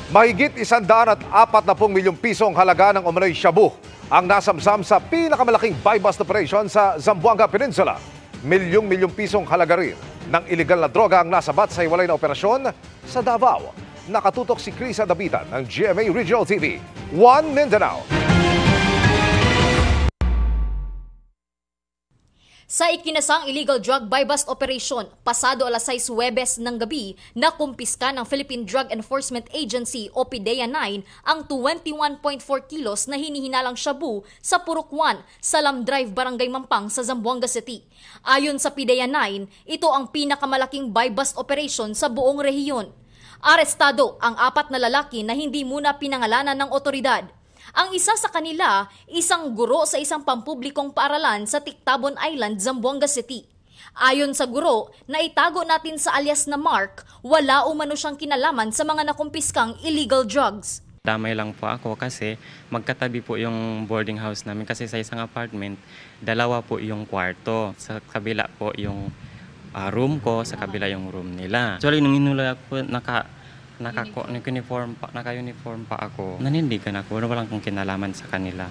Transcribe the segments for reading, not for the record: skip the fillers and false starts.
Mahigit 140 milyong pisong halaga ng umano'y shabu ang nasamsam sa pinakamalaking buy-bust operation sa Zamboanga Peninsula. Milyong pisong halaga rin ng iligal na droga ang nasabat sa hiwalay na operasyon sa Davao. Nakatutok si Krisa Dabitan ng GMA Regional TV, One Mindanao. Sa ikinasang illegal drug buy-bust operation, pasado alas 6 Huwebes ng gabi, nakumpiska ng Philippine Drug Enforcement Agency o PDEA-9 ang 21.4 kilos na hinihinalang shabu sa Purok 1, Salam Drive, Barangay Mampang sa Zamboanga City. Ayon sa PDEA-9, ito ang pinakamalaking buy-bust operation sa buong rehiyon. Arestado ang 4 na lalaki na hindi muna pinangalanan ng otoridad. Ang isa sa kanila, isang guro sa isang pampublikong paaralan sa Tictabon Island, Zamboanga City. Ayon sa guro, na itago natin sa alias na Mark, wala umano siyang kinalaman sa mga nakumpiskang illegal drugs. Damay lang po ako kasi magkatabi po yung boarding house namin kasi sa isang apartment, 2 po yung kwarto. Sa kabila po yung room ko, sa kabila yung room nila. Actually, nung inula po, naka-uniform pa ako. Nanindigan ako, walang kong kinalaman sa kanila.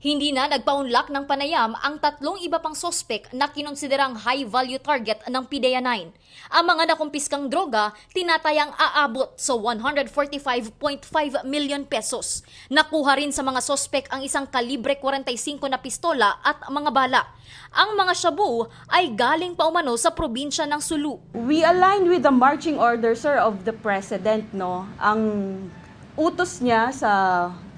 Hindi na nagpaunlak ng panayam ang 3 iba pang sospek na kinonsiderang high-value target ng PDEA-9. Ang mga nakumpiskang droga tinatayang aabot sa 145.5 million pesos. Nakuha rin sa mga sospek ang isang kalibre 45 na pistola at mga bala. Ang mga shabu ay galing pa umano sa probinsya ng Sulu. We aligned with the marching order, sir, of the President, no? Ang utos niya sa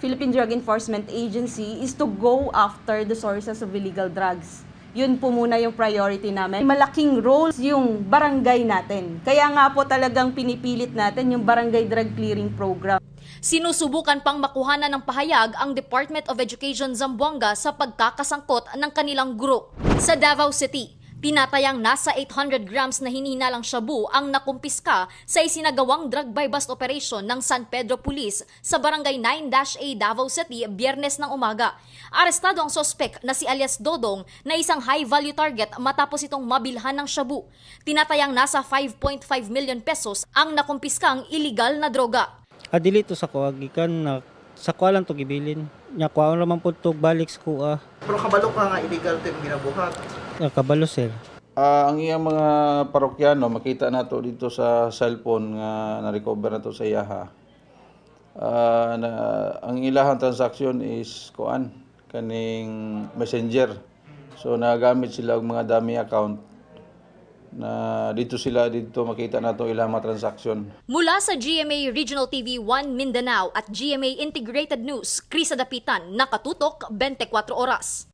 Philippine Drug Enforcement Agency is to go after the sources of illegal drugs. Yun po muna yung priority namin. Malaking role yung barangay natin. Kaya nga po talagang pinipilit natin yung Barangay Drug Clearing Program. Sinusubukan pang makuhanan ng pahayag ang Department of Education Zamboanga sa pagkakasangkot ng kanilang guro. Sa Davao City, tinatayang nasa 800 grams na hinihinalang shabu ang nakumpiska sa isinagawang drug buy-bust operation ng San Pedro Police sa Barangay 9-A Davao City, Biyernes ng umaga. Arestado ang sospek na si alias Dodong na isang high-value target matapos itong mabilhan ng shabu. Tinatayang nasa 5.5 million pesos ang nakumpiskang illegal na droga. Adili to sa kuwagikan na sa kuwa lang to gibilin. Nya kuwa naman po to balik sa kuwa. Pero kabalo ka nga illegal to yung ginabuhat. Kabalo, sir. Ang iyang mga parokyano, makita na to dito sa cellphone nga na-recover na to sa iyaha. Ang ilahang transaction is kaning messenger. So nagamit sila og mga dummy account na dito makita na to ilang mga transaction. Mula sa GMA Regional TV 1 Mindanao at GMA Integrated News, Krisa Dapitan, nakatutok 24 oras.